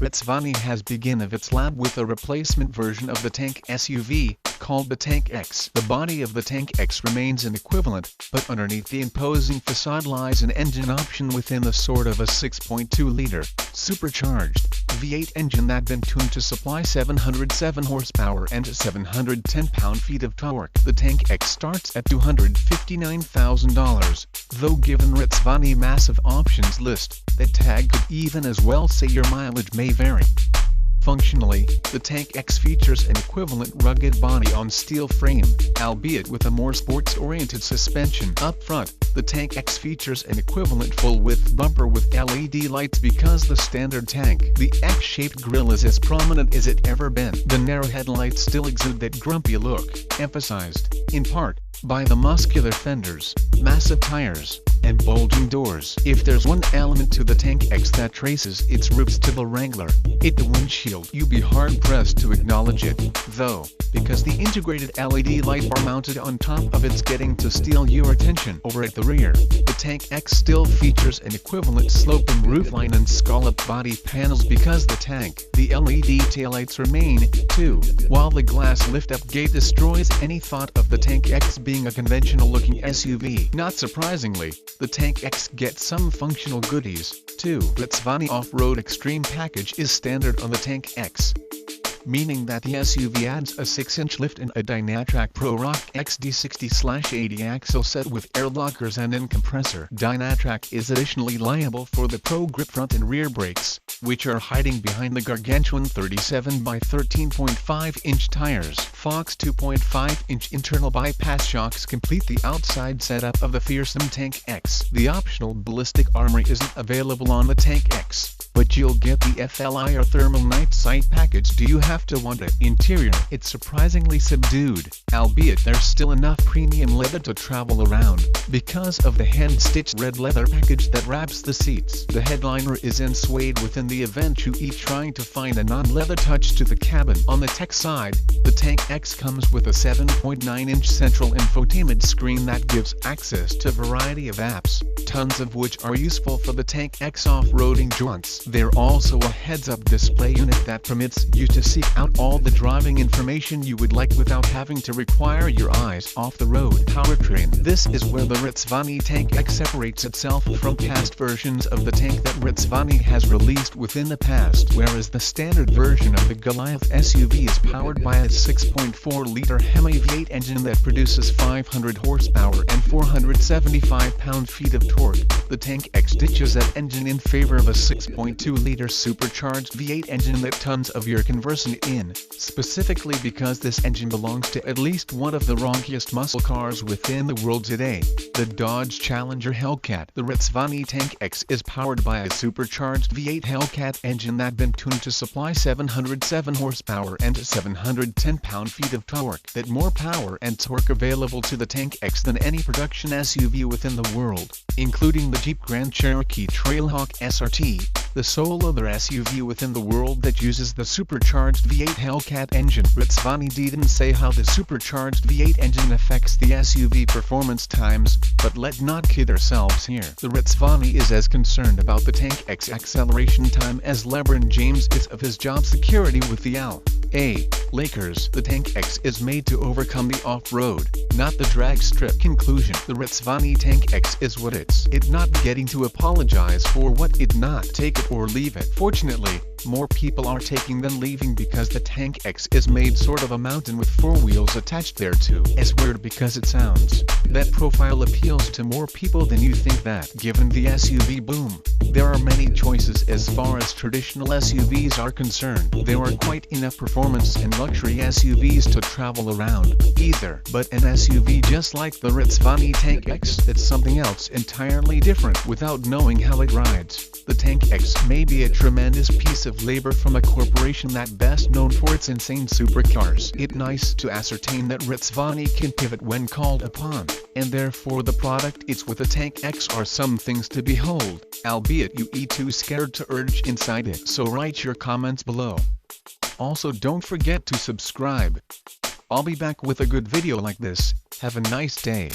REZVANI has begun of its lab with a replacement version of the Tank SUV, called the Tank X. The body of the Tank X remains an equivalent, but underneath the imposing facade lies an engine option within the sort of a 6.2-liter, supercharged, V8 engine that been tuned to supply 707 horsepower and 710 pound-feet of torque. The Tank X starts at $259,000, though given REZVANI massive options list, that tag could even as well say your mileage may vary. Functionally, the Tank X features an equivalent rugged body on steel frame, albeit with a more sports-oriented suspension. Up front, the Tank X features an equivalent full-width bumper with LED lights because the standard tank. The X-shaped grille is as prominent as it ever been. The narrow headlights still exude that grumpy look, emphasized, in part, by the muscular fenders, massive tires, and bulging doors. If there's one element to the Tank X that traces its roots to the Wrangler, it's the windshield. You'd be hard-pressed to acknowledge it, though, because the integrated LED lights are mounted on top of it's getting to steal your attention. Over at the rear, the Tank X still features an equivalent sloping roofline and scalloped body panels because the LED taillights remain, too, while the glass lift-up gate destroys any thought of the Tank X being a conventional-looking SUV. Not surprisingly, the Tank X gets some functional goodies, too. REZVANI Off-Road Extreme package is standard on the Tank X, meaning that the SUV adds a 6-inch lift and a Dynatrac Pro Rock XD60/80 axle set with air lockers and an compressor. Dynatrac is additionally liable for the Pro Grip front and rear brakes, which are hiding behind the gargantuan 37 by 13.5-inch tires. Fox 2.5-inch internal bypass shocks complete the outside setup of the fearsome Tank X. The optional ballistic armor isn't available on the Tank X, but you'll get the FLI or thermal night sight package. Do you have to want it? Interior, it's surprisingly subdued, albeit there's still enough premium leather to travel around, because of the hand-stitched red leather package that wraps the seats. The headliner is ensuede within the event you eat trying to find a non-leather touch to the cabin. On the tech side, the Tank X comes with a 7.9-inch central infotainment screen that gives access to a variety of apps, tons of which are useful for the Tank X off-roading jaunts. There's also a heads-up display unit that permits you to seek out all the driving information you would like without having to require your eyes off the road. Powertrain. This is where the REZVANI Tank X separates itself from past versions of the tank that REZVANI has released within the past. Whereas the standard version of the Goliath SUV is powered by a 6.4-liter Hemi V8 engine that produces 500 horsepower and 475 pound-feet of torque, the Tank X ditches that engine in favor of a 6.2-liter supercharged V8 engine that tons of your conversant in, specifically because this engine belongs to at least one of the rockiest muscle cars within the world today, the Dodge Challenger Hellcat. The REZVANI Tank X is powered by a supercharged V8 Hellcat engine that been tuned to supply 707 horsepower and 710 pound-feet of torque. That more power and torque available to the Tank X than any production SUV within the world, including the Jeep Grand Cherokee Trailhawk SRT, the sole other SUV within the world that uses the supercharged V8 Hellcat engine. REZVANI didn't say how the supercharged V8 engine affects the SUV performance times, but let's not kid ourselves here. The REZVANI is as concerned about the Tank X acceleration time as LeBron James is of his job security with the LA Lakers. The Tank X is made to overcome the off-road, not the drag strip. Conclusion. The REZVANI Tank X is what it's not getting to apologize for what it not. Take it or leave it. Fortunately, more people are taking than leaving because the Tank X is made sort of a mountain with 4 wheels attached thereto. As weird because it sounds, that profile appeals to more people than you think that. Given the SUV boom, there are many choices as far as traditional SUVs are concerned. There are quite enough performance and luxury SUVs to travel around, either. But an SUV just like the REZVANI Tank X, that's something else entirely different without knowing how it rides. The Tank X may be a tremendous piece of labor from a corporation that best known for its insane supercars. It's nice to ascertain that REZVANI can pivot when called upon, and therefore the product it's with the Tank X are some things to behold, albeit you too scared to urge inside it. So write your comments below. Also don't forget to subscribe. I'll be back with a good video like this. Have a nice day.